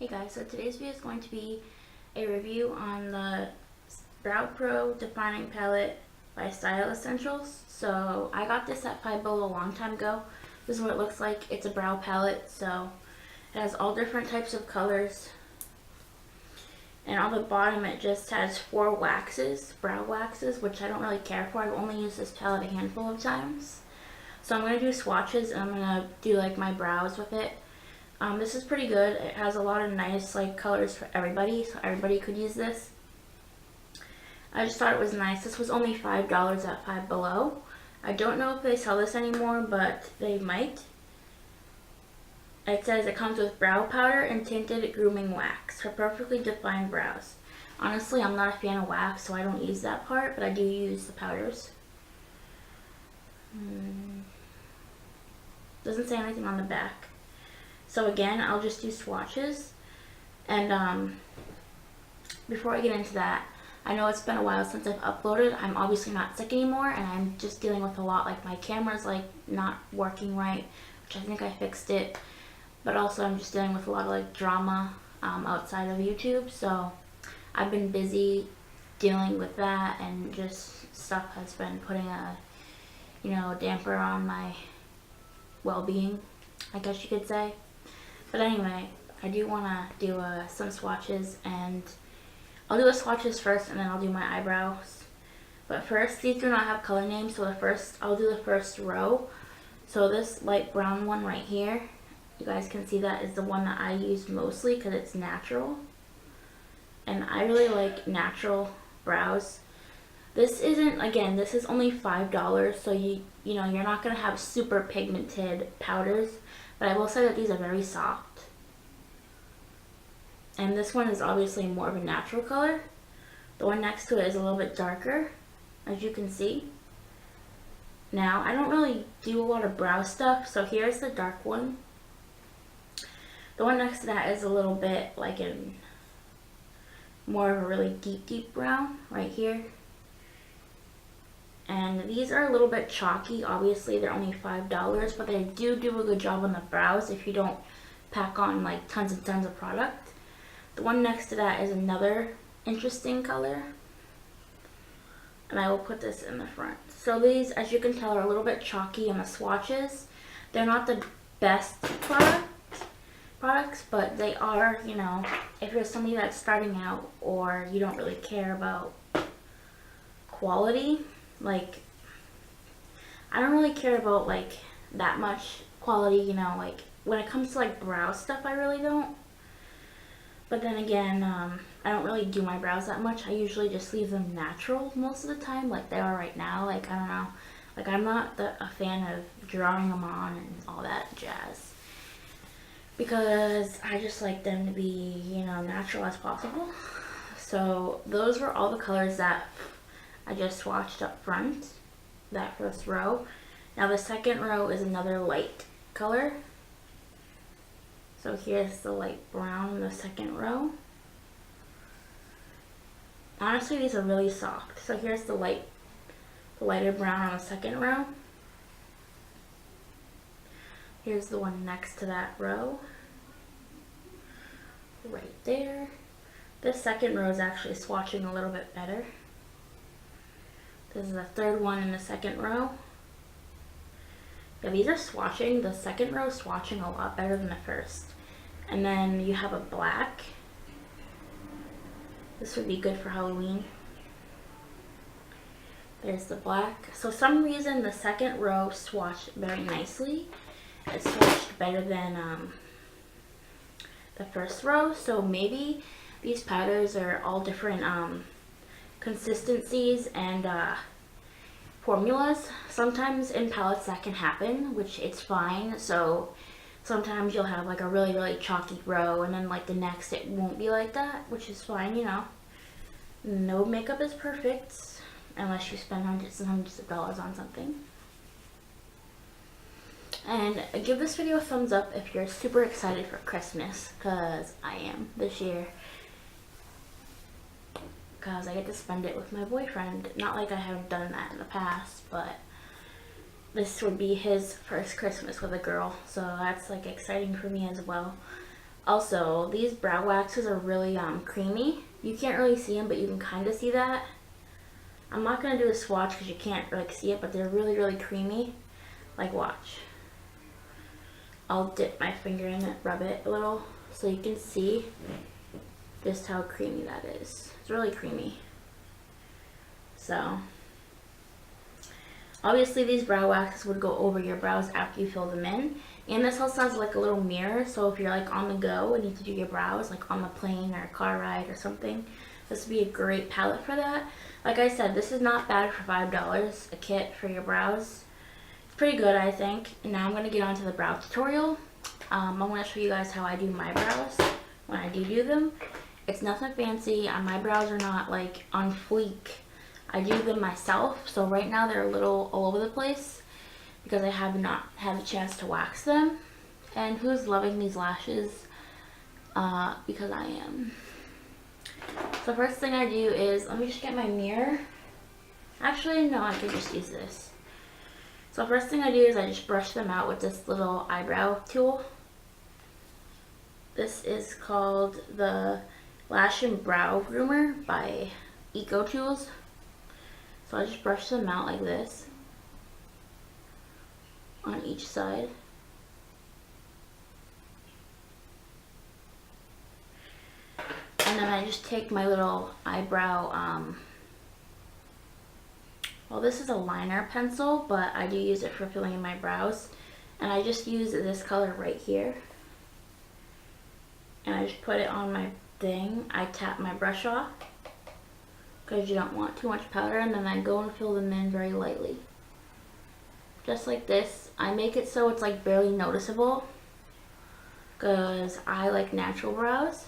Hey guys, so today's video is going to be a review on the Brow Pro Defining Palette by Style Essentials. So I got this at Five Below a long time ago. This is what it looks like. It's a brow palette, so it has all different types of colors. And on the bottom it just has 4 waxes, brow waxes, which I don't really care for. I've only used this palette a handful of times. So I'm going to do swatches and I'm going to do like my brows with it. This is pretty good. It has a lot of nice colors for everybody, so everybody could use this. I just thought it was nice. This was only $5 at Five Below. I don't know if they sell this anymore, but they might. It says it comes with brow powder and tinted grooming wax for perfectly defined brows. Honestly, I'm not a fan of wax, so I don't use that part, but I do use the powders. Doesn't say anything on the back. So again, I'll just do swatches, and before I get into that, I know it's been a while since I've uploaded. I'm obviously not sick anymore, and I'm just dealing with a lot, like my camera's not working right, which I think I fixed it, but also I'm just dealing with a lot of drama outside of YouTube, so I've been busy dealing with that, and just stuff has been putting a damper on my well-being, I guess you could say. But anyway, I do want to do some swatches, and I'll do the swatches first and then I'll do my eyebrows. But first, these do not have color names, so I'll do the first row. So this light brown one right here, you guys can see that is the one that I use mostly because it's natural. And I really like natural brows. This is only $5, so you're not going to have super pigmented powders. But I will say that these are very soft. And this one is obviously more of a natural color. The one next to it is a little bit darker, as you can see. Now, I don't really do a lot of brow stuff, so here's the dark one. The one next to that is a little bit more of a really deep brown right here. And these are a little bit chalky. Obviously, they're only $5, but they do a good job on the brows if you don't pack on tons and tons of product. The one next to that is another interesting color, and I will put this in the front. So these, as you can tell, are a little bit chalky in the swatches. They're not the best products, but they are, if you're somebody that's starting out or you don't really care about quality. I don't really care about that much quality, when it comes to brow stuff, I really don't. But then again, I don't really do my brows that much. I usually just leave them natural most of the time, like they are right now. I don't know, I'm not a fan of drawing them on and all that jazz, because I just like them to be, natural as possible. So those were all the colors that I just swatched up front, that first row. Now the second row is another light color. So here's the light brown in the second row. Honestly, these are really soft. So here's the lighter brown on the second row. Here's the one next to that row, right there. This second row is actually swatching a little bit better. This is the third one in the second row. Yeah, these are swatching. The second row is swatching a lot better than the first. And then you have a black. This would be good for Halloween. There's the black. So for some reason the second row swatched very nicely. It swatched better than the first row. So maybe these powders are all different consistencies and formulas. Sometimes in palettes that can happen, which it's fine. So sometimes you'll have a really chalky row, and then the next it won't be like that, which is fine. No makeup is perfect unless you spend hundreds and hundreds of dollars on something. And give this video a thumbs up if you're super excited for Christmas, because I am this year. Because I get to spend it with my boyfriend. Not like I haven't done that in the past, but this would be his first Christmas with a girl, so that's exciting for me as well. Also, these brow waxes are really creamy. You can't really see them, but you can kind of see that. I'm not going to do a swatch because you can't like see it, but they're really, really creamy. Like, watch. I'll dip my finger in it, rub it a little, so you can see just how creamy that is. It's really creamy. So, obviously these brow waxes would go over your brows after you fill them in. And this also has like a little mirror, so if you're like on the go and need to do your brows, like on the plane or a car ride or something, this would be a great palette for that. Like I said, this is not bad for $5 a kit for your brows. It's pretty good, I think. And now I'm going to get on to the brow tutorial. I'm going to show you guys how I do my brows when I do them. It's nothing fancy. My brows are not like on fleek. I do them myself, so right now they're a little all over the place because I have not had a chance to wax them. And who's loving these lashes? Because I am. So first thing I do is, let me just get my mirror. Actually, no, I can just use this. So first thing I do is I just brush them out with this little eyebrow tool. This is called the Lash and Brow Groomer by Eco Tools. So I just brush them out like this on each side. And then I just take my little eyebrow, well, this is a liner pencil, but I do use it for filling in my brows. And I just use this color right here. And I just put it on my thing. I tap my brush off because you don't want too much powder, and then I go and fill them in very lightly. Just like this. I make it so it's like barely noticeable because I like natural brows.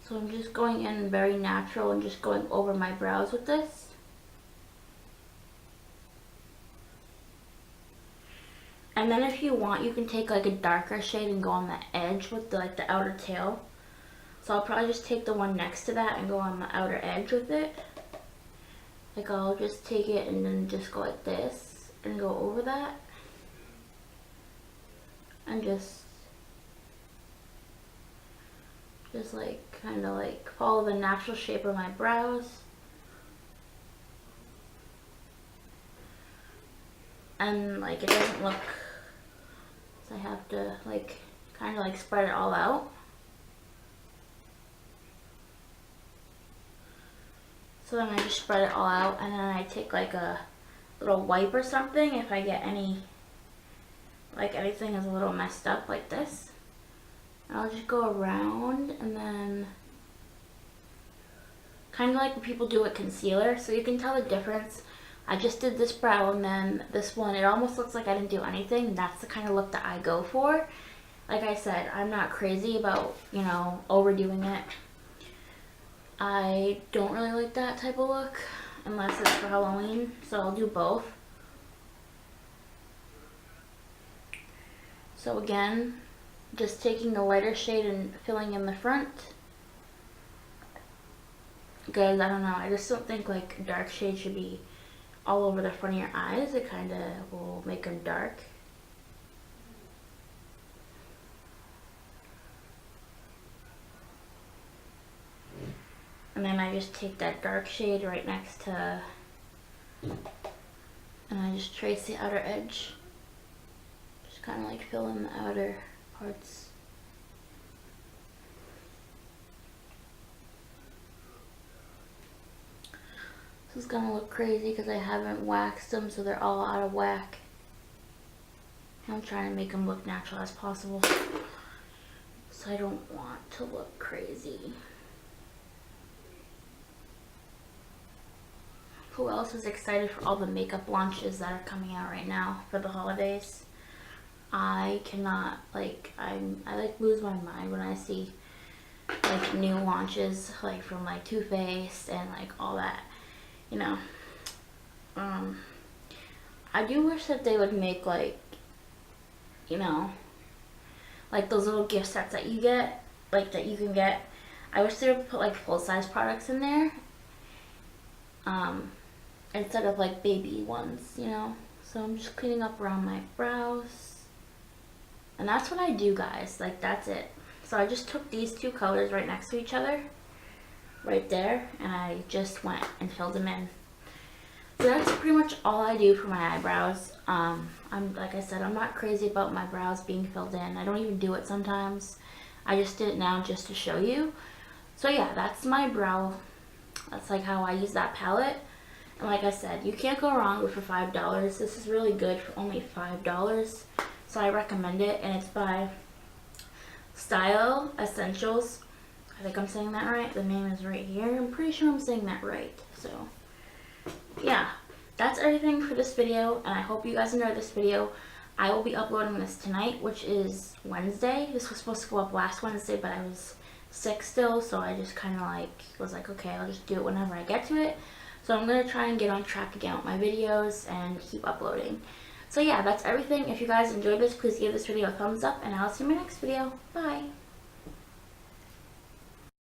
So I'm just going in very natural and just going over my brows with this. And then if you want, you can take like a darker shade and go on the edge with the, like the outer tail. So I'll probably just take the one next to that and go on the outer edge with it. Like I'll just take it and then just go like this and go over that. And just like kind of like follow the natural shape of my brows. And like it doesn't look, so I have to like kind of like spread it all out. So then I just spread it all out, and then I take like a little wipe or something if I get any, like anything is a little messed up like this. And I'll just go around and then kind of like what people do with concealer, so you can tell the difference. I just did this brow and then this one, it almost looks like I didn't do anything. That's the kind of look that I go for. Like I said, I'm not crazy about, you know, overdoing it. I don't really like that type of look unless it's for Halloween, so I'll do both. So again, just taking the lighter shade and filling in the front. Because I don't know, I just don't think like a dark shade should be all over the front of your eyes. It kind of will make them dark. And then I just take that dark shade right next to, and I just trace the outer edge. Just kind of like fill in the outer parts. This is gonna look crazy because I haven't waxed them, so they're all out of whack. I'm trying to make them look natural as possible, so I don't want to look crazy. Who else is excited for all the makeup launches that are coming out right now for the holidays? I cannot, like, I like lose my mind when I see like new launches, like from like Too Faced and like all that, you know. I do wish that they would make like, you know, like those little gift sets that you get, like that you can get. I wish they would put like full-size products in there, instead of like baby ones, you know. So I'm just cleaning up around my brows, and that's what I do, guys. Like, that's it. So I just took these two colors right next to each other, right there, and I just went and filled them in. So that's pretty much all I do for my eyebrows. Like I said, I'm not crazy about my brows being filled in. I don't even do it sometimes. I just did it now just to show you. So yeah, that's my brow. That's like how I use that palette. And like I said, you can't go wrong with for $5. This is really good for only $5. So I recommend it, and it's by Style Essentials. I think I'm saying that right. The name is right here. I'm pretty sure I'm saying that right. So yeah, that's everything for this video, and I hope you guys enjoyed this video. I will be uploading this tonight, which is Wednesday. This was supposed to go up last Wednesday, but I was sick still, so I just kind of like was like, okay, I'll just do it whenever I get to it. So I'm going to try and get on track again with my videos and keep uploading. So yeah, that's everything. If you guys enjoyed this, please give this video a thumbs up, and I'll see you in my next video. Bye!